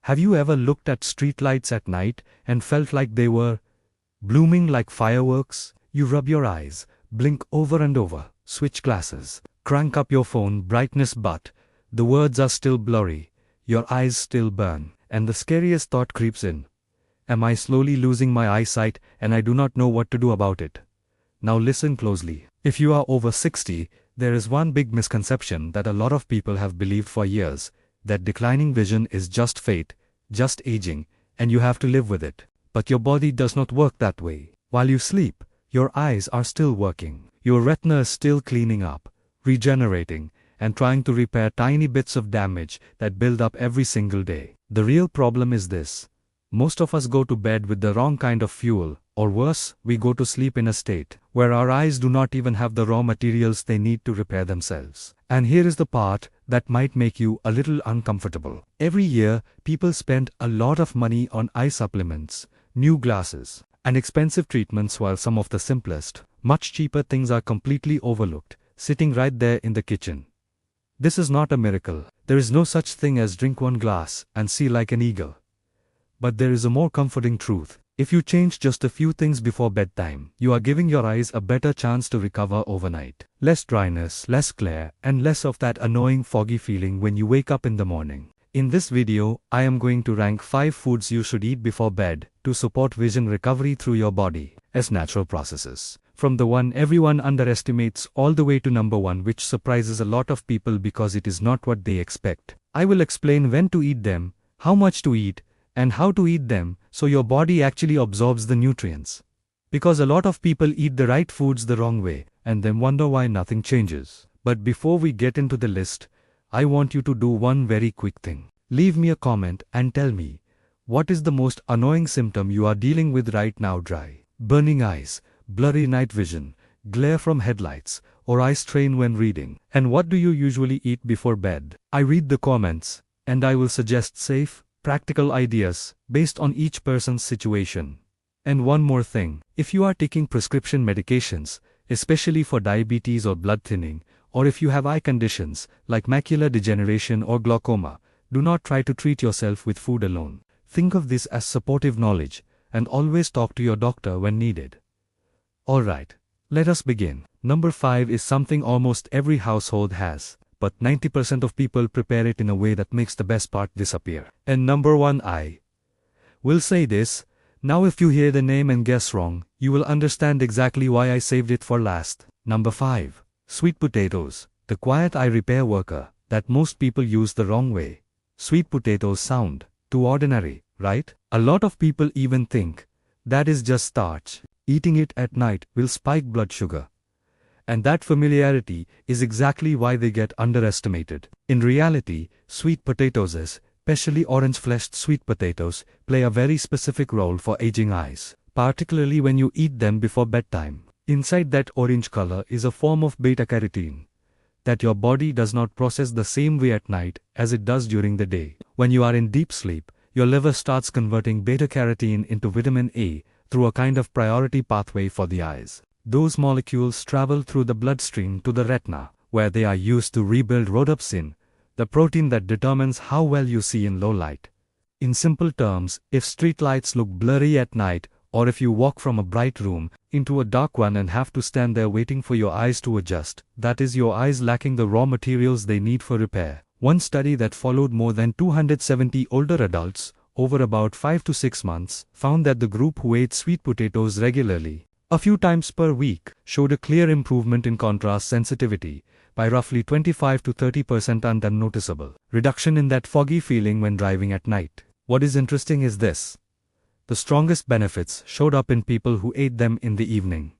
Have you ever looked at streetlights at night and felt like they were blooming like fireworks? You rub your eyes, blink over and over, switch glasses, crank up your phone brightness, but the words are still blurry, your eyes still burn, and the scariest thought creeps in. Am I slowly losing my eyesight and I do not know what to do about it? Now listen closely. If you are over 60, there is one big misconception that a lot of people have believed for years, that declining vision is just fate, just aging, and you have to live with it. But your body does not work that way. While you sleep, your eyes are still working. Your retina is still cleaning up, regenerating, and trying to repair tiny bits of damage that build up every single day. The real problem is this. Most of us go to bed with the wrong kind of fuel, or worse, we go to sleep in a state where our eyes do not even have the raw materials they need to repair themselves. And here is the part that might make you a little uncomfortable. Every year, people spend a lot of money on eye supplements, new glasses, and expensive treatments, while some of the simplest, much cheaper things are completely overlooked, sitting right there in the kitchen. This is not a miracle. There is no such thing as drink one glass and see like an eagle. But there is a more comforting truth. If you change just a few things before bedtime, you are giving your eyes a better chance to recover overnight. Less dryness, less glare, and less of that annoying foggy feeling when you wake up in the morning. In this video, I am going to rank 5 foods you should eat before bed to support vision recovery through your body as natural processes. From the one everyone underestimates all the way to number 1, which surprises a lot of people because it is not what they expect. I will explain when to eat them, how much to eat, and how to eat them so your body actually absorbs the nutrients. Because a lot of people eat the right foods the wrong way and then wonder why nothing changes. But before we get into the list, I want you to do one very quick thing. Leave me a comment and tell me, what is the most annoying symptom you are dealing with right now? Dry, burning eyes, blurry night vision, glare from headlights, or eye strain when reading? And what do you usually eat before bed? I read the comments, and I will suggest safe, practical ideas based on each person's situation. And one more thing, if you are taking prescription medications, especially for diabetes or blood thinning, or if you have eye conditions like macular degeneration or glaucoma, do not try to treat yourself with food alone. Think of this as supportive knowledge, and always talk to your doctor when needed. Alright, let us begin. Number 5 is something almost every household has, but 90% of people prepare it in a way that makes the best part disappear. And number 1, I will say this. Now if you hear the name and guess wrong, you will understand exactly why I saved it for last. Number 5. Sweet potatoes, the quiet eye repair worker that most people use the wrong way. Sweet potatoes sound too ordinary, right? A lot of people even think that is just starch. Eating it at night will spike blood sugar. And that familiarity is exactly why they get underestimated. In reality, sweet potatoes, especially orange-fleshed sweet potatoes, play a very specific role for aging eyes, particularly when you eat them before bedtime. Inside that orange color is a form of beta-carotene that your body does not process the same way at night as it does during the day. When you are in deep sleep, your liver starts converting beta-carotene into vitamin A through a kind of priority pathway for the eyes. Those molecules travel through the bloodstream to the retina, where they are used to rebuild rhodopsin, the protein that determines how well you see in low light. In simple terms, if streetlights look blurry at night, or if you walk from a bright room into a dark one and have to stand there waiting for your eyes to adjust, that is your eyes lacking the raw materials they need for repair. One study that followed more than 270 older adults over about 5 to 6 months found that the group who ate sweet potatoes regularly, a few times per week, showed a clear improvement in contrast sensitivity by roughly 25 to 30% and unnoticeable reduction in that foggy feeling when driving at night. What is interesting is this. The strongest benefits showed up in people who ate them in the evening.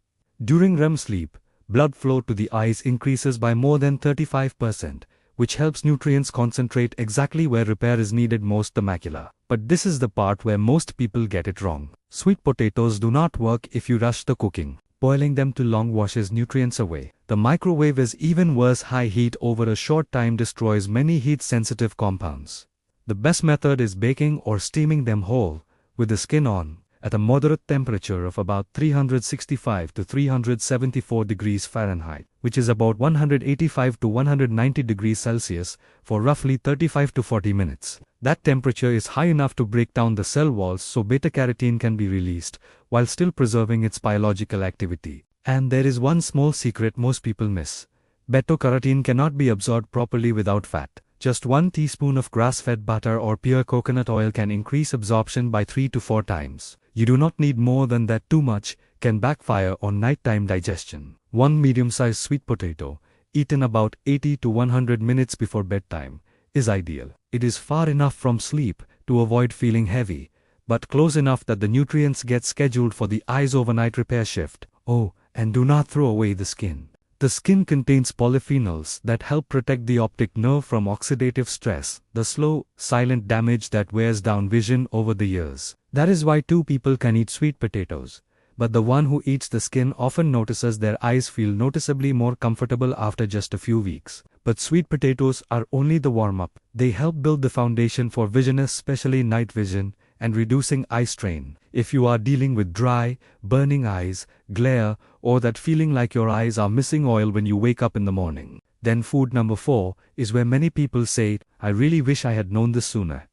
During REM sleep, blood flow to the eyes increases by more than 35%, which helps nutrients concentrate exactly where repair is needed most, the macula. But this is the part where most people get it wrong. Sweet potatoes do not work if you rush the cooking. Boiling them too long washes nutrients away. The microwave is even worse. High heat over a short time destroys many heat-sensitive compounds. The best method is baking or steaming them whole, with the skin on, at a moderate temperature of about 365 to 374 degrees Fahrenheit. which is about 185 to 190 degrees Celsius, for roughly 35 to 40 minutes. That temperature is high enough to break down the cell walls so beta-carotene can be released, while still preserving its biological activity. And there is one small secret most people miss. Beta-carotene cannot be absorbed properly without fat. Just 1 teaspoon of grass-fed butter or pure coconut oil can increase absorption by 3 to 4 times. You do not need more than that. Too much can backfire on nighttime digestion. One medium-sized sweet potato, eaten about 80 to 100 minutes before bedtime, is ideal. It is far enough from sleep to avoid feeling heavy, but close enough that the nutrients get scheduled for the eye's overnight repair shift. Oh, and do not throw away the skin. The skin contains polyphenols that help protect the optic nerve from oxidative stress, the slow, silent damage that wears down vision over the years. That is why 2 people can eat sweet potatoes, but the one who eats the skin often notices their eyes feel noticeably more comfortable after just a few weeks. But sweet potatoes are only the warm-up. They help build the foundation for vision, especially night vision, and reducing eye strain. If you are dealing with dry, burning eyes, glare, or that feeling like your eyes are missing oil when you wake up in the morning, then food number 4 is where many people say, I really wish I had known this sooner.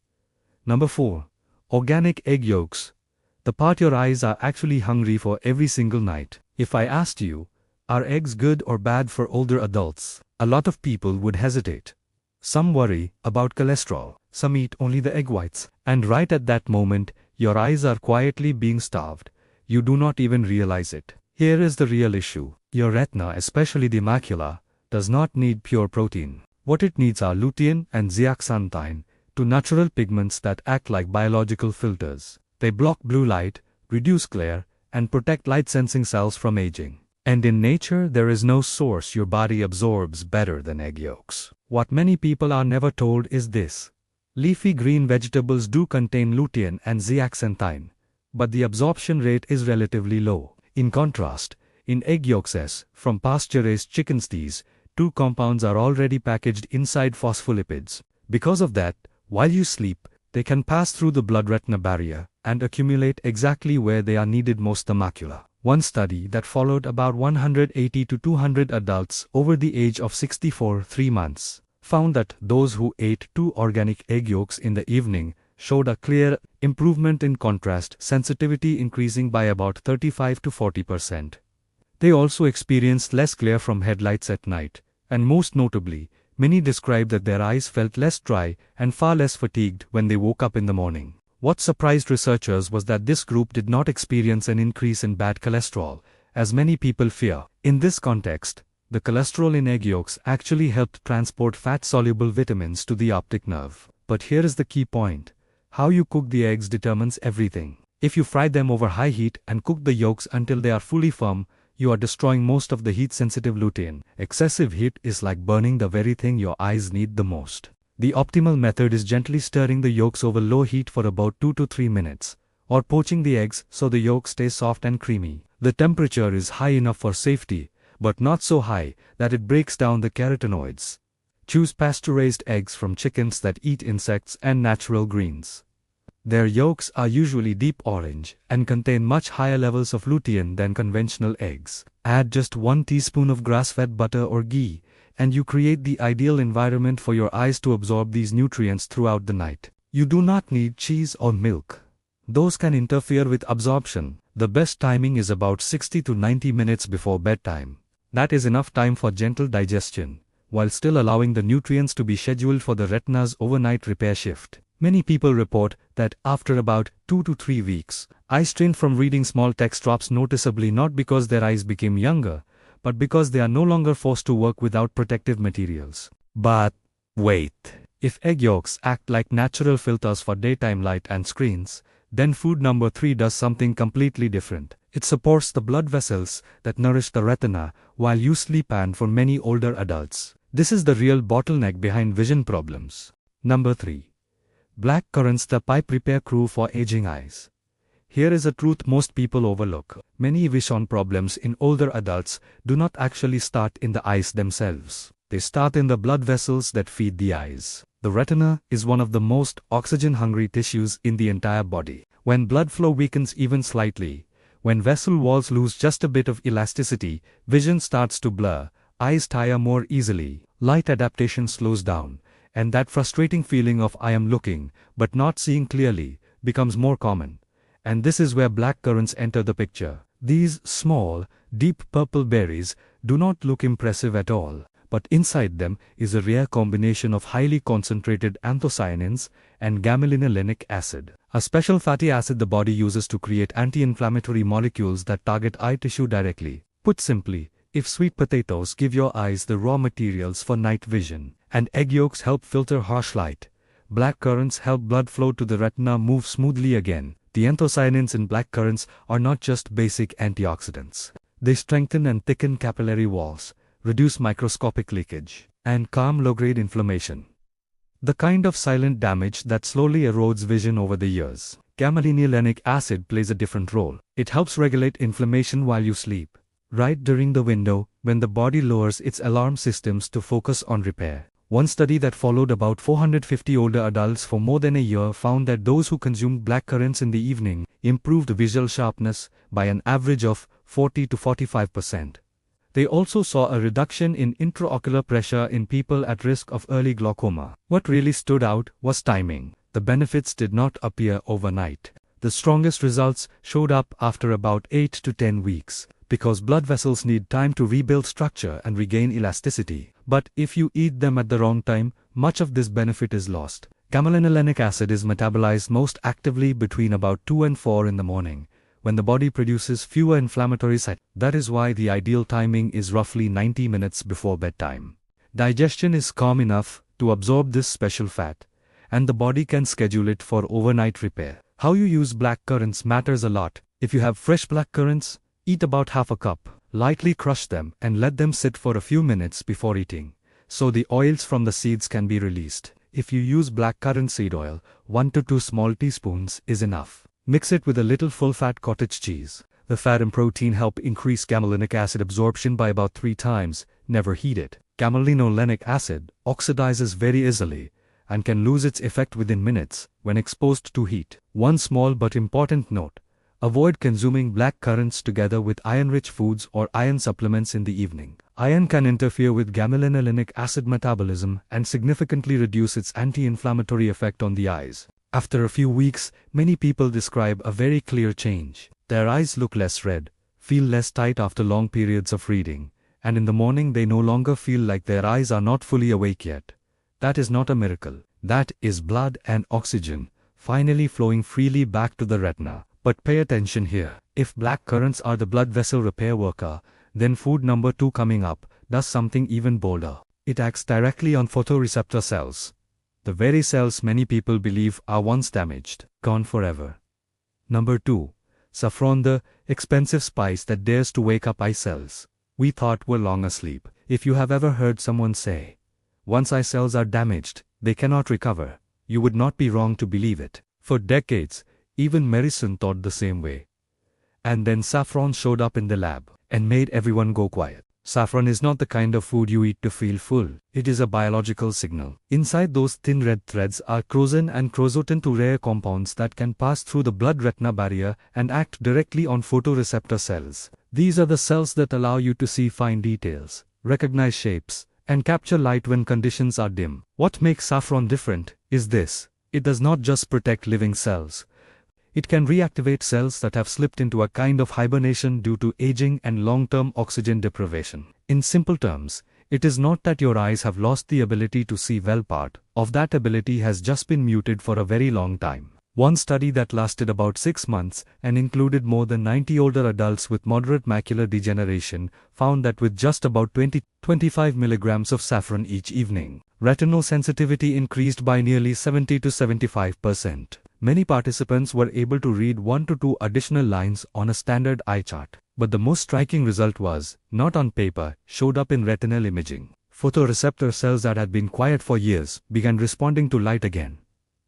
Number 4. Organic egg yolks. The part your eyes are actually hungry for every single night. If I asked you, are eggs good or bad for older adults? A lot of people would hesitate. Some worry about cholesterol, some eat only the egg whites, and right at that moment, your eyes are quietly being starved. You do not even realize it. Here is the real issue. Your retina, especially the macula, does not need pure protein. What it needs are lutein and zeaxanthine, 2 natural pigments that act like biological filters. They block blue light, reduce glare, and protect light-sensing cells from aging. And in nature, there is no source your body absorbs better than egg yolks. What many people are never told is this. Leafy green vegetables do contain lutein and zeaxanthine, but the absorption rate is relatively low. In contrast, in egg yolks from pasture-raised chickens, these 2 compounds are already packaged inside phospholipids. Because of that, while you sleep, they can pass through the blood-retina barrier and accumulate exactly where they are needed most, the macula. One study that followed about 180 to 200 adults over the age of 64 3 months found that those who ate 2 organic egg yolks in the evening showed a clear improvement in contrast sensitivity, increasing by about 35 to 40%. They also experienced less glare from headlights at night, and most notably, many described that their eyes felt less dry and far less fatigued when they woke up in the morning. What surprised researchers was that this group did not experience an increase in bad cholesterol, as many people fear. In this context, the cholesterol in egg yolks actually helped transport fat-soluble vitamins to the optic nerve. But here is the key point. How you cook the eggs determines everything. If you fry them over high heat and cook the yolks until they are fully firm, you are destroying most of the heat-sensitive lutein. Excessive heat is like burning the very thing your eyes need the most. The optimal method is gently stirring the yolks over low heat for about 2 to 3 minutes, or poaching the eggs so the yolk stays soft and creamy. The temperature is high enough for safety, but not so high that it breaks down the carotenoids. Choose pasture-raised eggs from chickens that eat insects and natural greens. Their yolks are usually deep orange and contain much higher levels of lutein than conventional eggs. Add just 1 teaspoon of grass-fed butter or ghee, and you create the ideal environment for your eyes to absorb these nutrients throughout the night. You do not need cheese or milk. Those can interfere with absorption. The best timing is about 60 to 90 minutes before bedtime. That is enough time for gentle digestion, while still allowing the nutrients to be scheduled for the retina's overnight repair shift. Many people report that after about 2 to 3 weeks, eye strain from reading small text drops noticeably, not because their eyes became younger, but because they are no longer forced to work without protective materials. But wait, if egg yolks act like natural filters for daytime light and screens, then food number 3 does something completely different. It supports the blood vessels that nourish the retina while you sleep, and for many older adults, this is the real bottleneck behind vision problems. Number 3. Black currants, the pipe repair crew for aging eyes. Here is a truth most people overlook. Many vision problems in older adults do not actually start in the eyes themselves. They start in the blood vessels that feed the eyes. The retina is one of the most oxygen-hungry tissues in the entire body. When blood flow weakens even slightly, when vessel walls lose just a bit of elasticity, vision starts to blur, eyes tire more easily, light adaptation slows down, and that frustrating feeling of I am looking, but not seeing clearly, becomes more common. And this is where black currants enter the picture. These small, deep purple berries do not look impressive at all, but inside them is a rare combination of highly concentrated anthocyanins and gamelinolenic acid, a special fatty acid the body uses to create anti-inflammatory molecules that target eye tissue directly. Put simply, if sweet potatoes give your eyes the raw materials for night vision, and egg yolks help filter harsh light, black currants help blood flow to the retina move smoothly again. The anthocyanins in black currants are not just basic antioxidants. They strengthen and thicken capillary walls, reduce microscopic leakage, and calm low-grade inflammation. The kind of silent damage that slowly erodes vision over the years. Gamelinolenic acid plays a different role. It helps regulate inflammation while you sleep, right during the window when the body lowers its alarm systems to focus on repair. One study that followed about 450 older adults for more than a year found that those who consumed black currants in the evening improved visual sharpness by an average of 40 to 45%. They also saw a reduction in intraocular pressure in people at risk of early glaucoma. What really stood out was timing. The benefits did not appear overnight. The strongest results showed up after about 8 to 10 weeks, because blood vessels need time to rebuild structure and regain elasticity. But if you eat them at the wrong time, much of this benefit is lost. Gamelinolenic acid is metabolized most actively between about 2 and 4 in the morning, when the body produces fewer inflammatory cytokines. That is why the ideal timing is roughly 90 minutes before bedtime. Digestion is calm enough to absorb this special fat, and the body can schedule it for overnight repair. How you use black currants matters a lot. If you have fresh black currants, eat about half a cup, lightly crush them and let them sit for a few minutes before eating, so the oils from the seeds can be released. If you use black currant seed oil, 1 to 2 small teaspoons is enough. Mix it with a little full-fat cottage cheese. The fat and protein help increase gamelinic acid absorption by about 3 times. Never heat it. Gamelinolenic acid oxidizes very easily and can lose its effect within minutes when exposed to heat. One small but important note: avoid consuming black currants together with iron-rich foods or iron supplements in the evening. Iron can interfere with gamelinolenic acid metabolism and significantly reduce its anti-inflammatory effect on the eyes. After a few weeks, many people describe a very clear change. Their eyes look less red, feel less tight after long periods of reading, and in the morning they no longer feel like their eyes are not fully awake yet. That is not a miracle. That is blood and oxygen finally flowing freely back to the retina. But pay attention here. If black currants are the blood vessel repair worker, then food number 2 coming up does something even bolder. It acts directly on photoreceptor cells. The very cells many people believe are once damaged, gone forever. Number 2. Saffron, the expensive spice that dares to wake up eye cells we thought were long asleep. If you have ever heard someone say, once eye cells are damaged, they cannot recover, you would not be wrong to believe it. For decades, even medicine thought the same way. And then saffron showed up in the lab and made everyone go quiet. Saffron is not the kind of food you eat to feel full. It is a biological signal. Inside those thin red threads are crozin and crozotin, 2 rare compounds that can pass through the blood-retina barrier and act directly on photoreceptor cells. These are the cells that allow you to see fine details, recognize shapes, and capture light when conditions are dim. What makes saffron different is this: it does not just protect living cells. It can reactivate cells that have slipped into a kind of hibernation due to aging and long-term oxygen deprivation. In simple terms, it is not that your eyes have lost the ability to see well. Part of that ability has just been muted for a very long time. One study that lasted about 6 months and included more than 90 older adults with moderate macular degeneration found that with just about 20-25 milligrams of saffron each evening, retinal sensitivity increased by nearly 70 to 75%. Many participants were able to read 1 to 2 additional lines on a standard eye chart. But the most striking result was, not on paper, showed up in retinal imaging. Photoreceptor cells that had been quiet for years began responding to light again.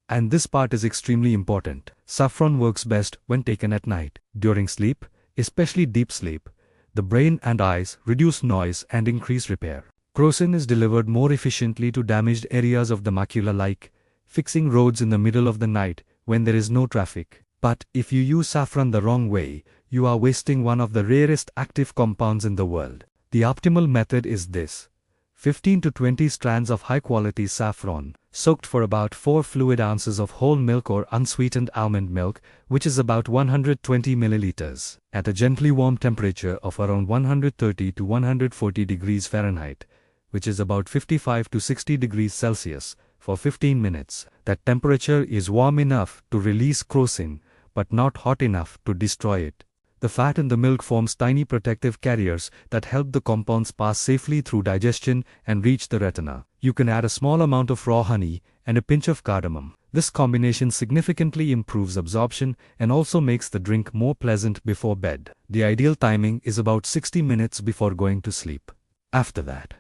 And this part is extremely important. Saffron works best when taken at night. During sleep, especially deep sleep, the brain and eyes reduce noise and increase repair. Crozin is delivered more efficiently to damaged areas of the macula, like fixing roads in the middle of the night when there is no traffic. But if you use saffron the wrong way, you are wasting one of the rarest active compounds in the world. The optimal method is this: 15 to 20 strands of high-quality saffron, soaked for about 4 fluid ounces of whole milk or unsweetened almond milk, which is about 120 milliliters, at a gently warm temperature of around 130 to 140 degrees Fahrenheit, which is about 55 to 60 degrees Celsius, for 15 minutes. That temperature is warm enough to release crocin, but not hot enough to destroy it. The fat in the milk forms tiny protective carriers that help the compounds pass safely through digestion and reach the retina. You can add a small amount of raw honey and a pinch of cardamom. This combination significantly improves absorption and also makes the drink more pleasant before bed. The ideal timing is about 60 minutes before going to sleep. After that,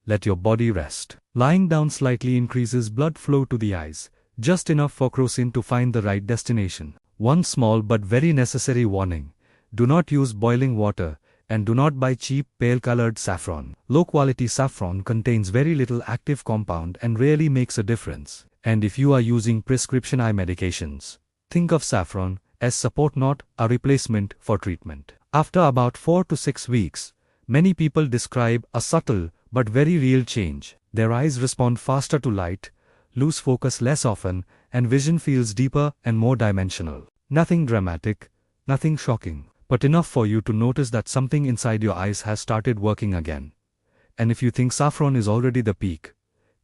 let your body rest. Lying down slightly increases blood flow to the eyes, just enough for crocin to find the right destination. One small but very necessary warning: do not use boiling water, and do not buy cheap, pale-colored saffron. Low-quality saffron contains very little active compound and rarely makes a difference. And if you are using prescription eye medications, think of saffron as support, not a replacement for treatment. After about 4 to 6 weeks, many people describe a subtle but very real change. Their eyes respond faster to light, lose focus less often, and vision feels deeper and more dimensional. Nothing dramatic, nothing shocking, but enough for you to notice that something inside your eyes has started working again. And if you think saffron is already the peak,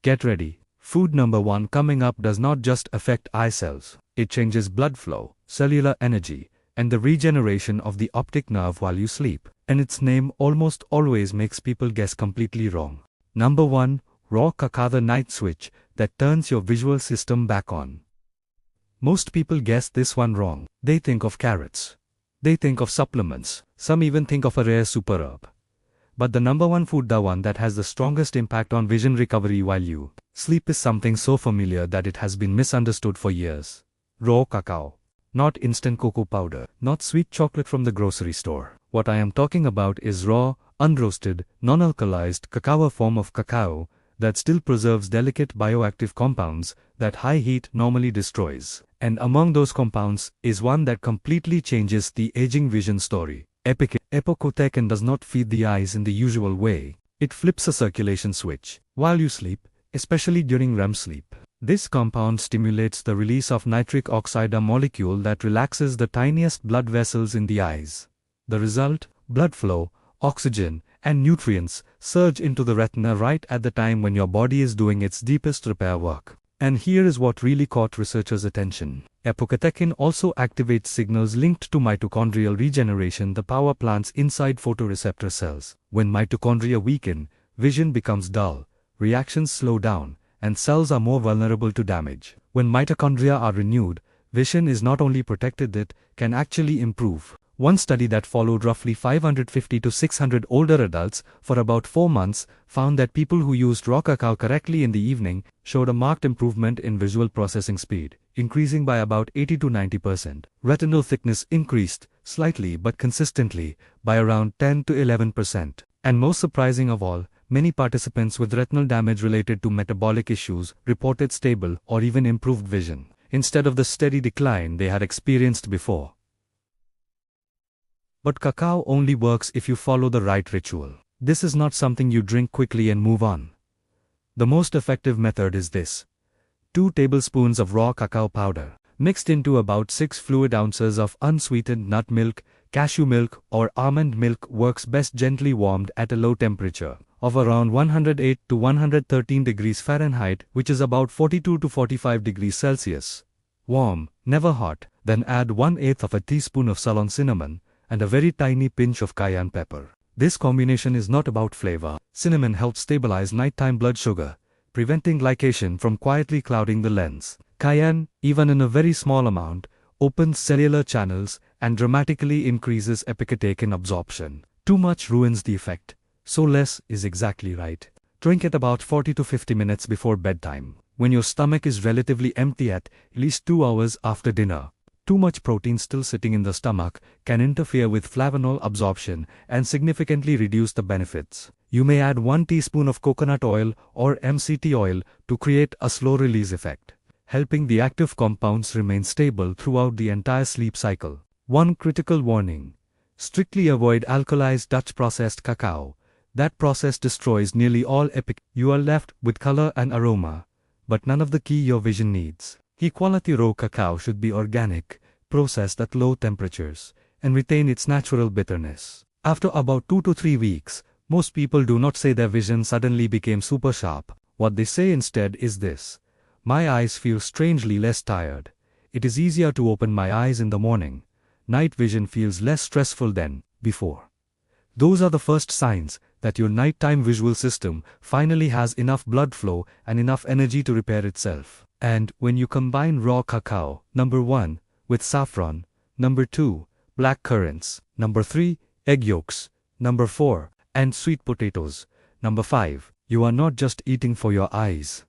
get ready. Food number 1 coming up does not just affect eye cells. It changes blood flow, cellular energy, and the regeneration of the optic nerve while you sleep. And its name almost always makes people guess completely wrong. Number 1, raw cacao, the night switch that turns your visual system back on. Most people guess this one wrong. They think of carrots. They think of supplements. Some even think of a rare super herb. But the number 1 food, the one that has the strongest impact on vision recovery while you sleep, is something so familiar that it has been misunderstood for years. Raw cacao. Not instant cocoa powder. Not sweet chocolate from the grocery store. What I am talking about is raw, unroasted, non-alkalized cacao, a form of cacao that still preserves delicate bioactive compounds that high heat normally destroys. And among those compounds is one that completely changes the aging vision story. Epocotecin does not feed the eyes in the usual way. It flips a circulation switch while you sleep, especially during REM sleep. This compound stimulates the release of nitric oxide, a molecule that relaxes the tiniest blood vessels in the eyes. The result: blood flow, oxygen, and nutrients surge into the retina right at the time when your body is doing its deepest repair work. And here is what really caught researchers' attention. Epocotecin also activates signals linked to mitochondrial regeneration, the power plants inside photoreceptor cells. When mitochondria weaken, vision becomes dull, reactions slow down, and cells are more vulnerable to damage. When mitochondria are renewed, vision is not only protected, it can actually improve. One study that followed roughly 550 to 600 older adults for about 4 months found that people who used raw cacao correctly in the evening showed a marked improvement in visual processing speed, increasing by about 80 to 90%. Retinal thickness increased, slightly but consistently, by around 10 to 11%. And most surprising of all, many participants with retinal damage related to metabolic issues reported stable or even improved vision, instead of the steady decline they had experienced before. But cacao only works if you follow the right ritual. This is not something you drink quickly and move on. The most effective method is this: 2 tablespoons of raw cacao powder, mixed into about 6 fluid ounces of unsweetened nut milk, cashew milk, or almond milk. Works best gently warmed at a low temperature of around 108 to 113 degrees Fahrenheit, which is about 42 to 45 degrees Celsius. Warm, never hot. Then add 1/8 of a teaspoon of Ceylon cinnamon and a very tiny pinch of cayenne pepper. This combination is not about flavor. Cinnamon helps stabilize nighttime blood sugar, preventing glycation from quietly clouding the lens. Cayenne, even in a very small amount, opens cellular channels and dramatically increases epocotecin absorption. Too much ruins the effect, so less is exactly right. Drink it about 40 to 50 minutes before bedtime, when your stomach is relatively empty, at least 2 hours after dinner. Too much protein still sitting in the stomach can interfere with flavonol absorption and significantly reduce the benefits. You may add 1 teaspoon of coconut oil or MCT oil to create a slow release effect, helping the active compounds remain stable throughout the entire sleep cycle. One critical warning: strictly avoid alkalized Dutch processed cacao, That process destroys nearly all epic. You are left with color and aroma, but none of the key your vision needs. Quality raw cacao should be organic, processed at low temperatures, and retain its natural bitterness. After about 2 to 3 weeks, most people do not say their vision suddenly became super sharp. What they say instead is this: my eyes feel strangely less tired. It is easier to open my eyes in the morning. Night vision feels less stressful than before. Those are the first signs that your nighttime visual system finally has enough blood flow and enough energy to repair itself. And when you combine raw cacao, number 1, with saffron, number 2, black currants, number 3, egg yolks, number 4, and sweet potatoes, number 5, you are not just eating for your eyes.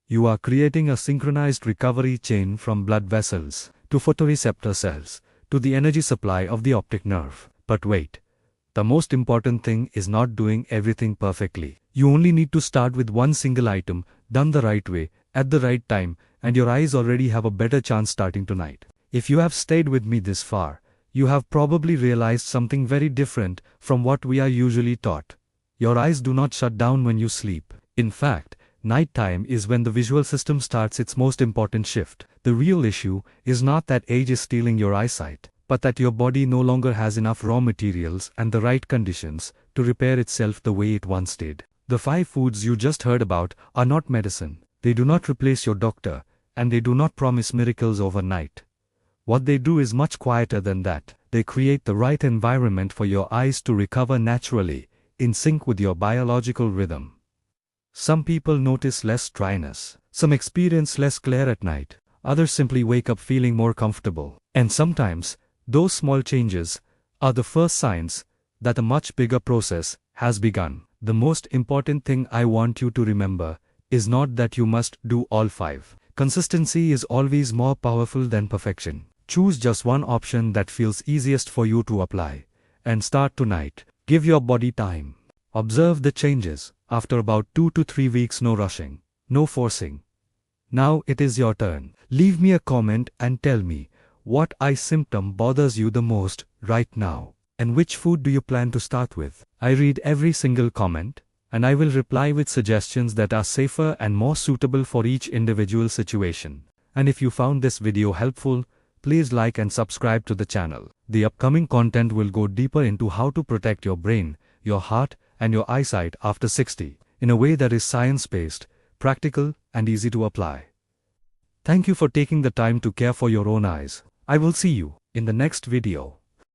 You are creating a synchronized recovery chain from blood vessels to photoreceptor cells to the energy supply of the optic nerve. But wait. The most important thing is not doing everything perfectly. You only need to start with one single item, done the right way, at the right time, and your eyes already have a better chance starting tonight. If you have stayed with me this far, you have probably realized something very different from what we are usually taught. Your eyes do not shut down when you sleep. In fact, nighttime is when the visual system starts its most important shift. The real issue is not that age is stealing your eyesight, but that your body no longer has enough raw materials and the right conditions to repair itself the way it once did. The 5 foods you just heard about are not medicine. They do not replace your doctor, and they do not promise miracles overnight. What they do is much quieter than that. They create the right environment for your eyes to recover naturally, in sync with your biological rhythm. Some people notice less dryness. Some experience less glare at night. Others simply wake up feeling more comfortable. And sometimes, those small changes are the first signs that a much bigger process has begun. The most important thing I want you to remember is not that you must do all 5. Consistency is always more powerful than perfection. Choose just one option that feels easiest for you to apply, and start tonight. Give your body time. Observe the changes. After about 2 to 3 weeks, no rushing, no forcing. Now it is your turn. Leave me a comment and tell me what eye symptom bothers you the most right now, and which food do you plan to start with. I read every single comment, and I will reply with suggestions that are safer and more suitable for each individual situation. And if you found this video helpful, please like and subscribe to the channel. The upcoming content will go deeper into how to protect your brain, your heart, and your eyesight after 60, in a way that is science-based, practical, and easy to apply. Thank you for taking the time to care for your own eyes. I will see you in the next video.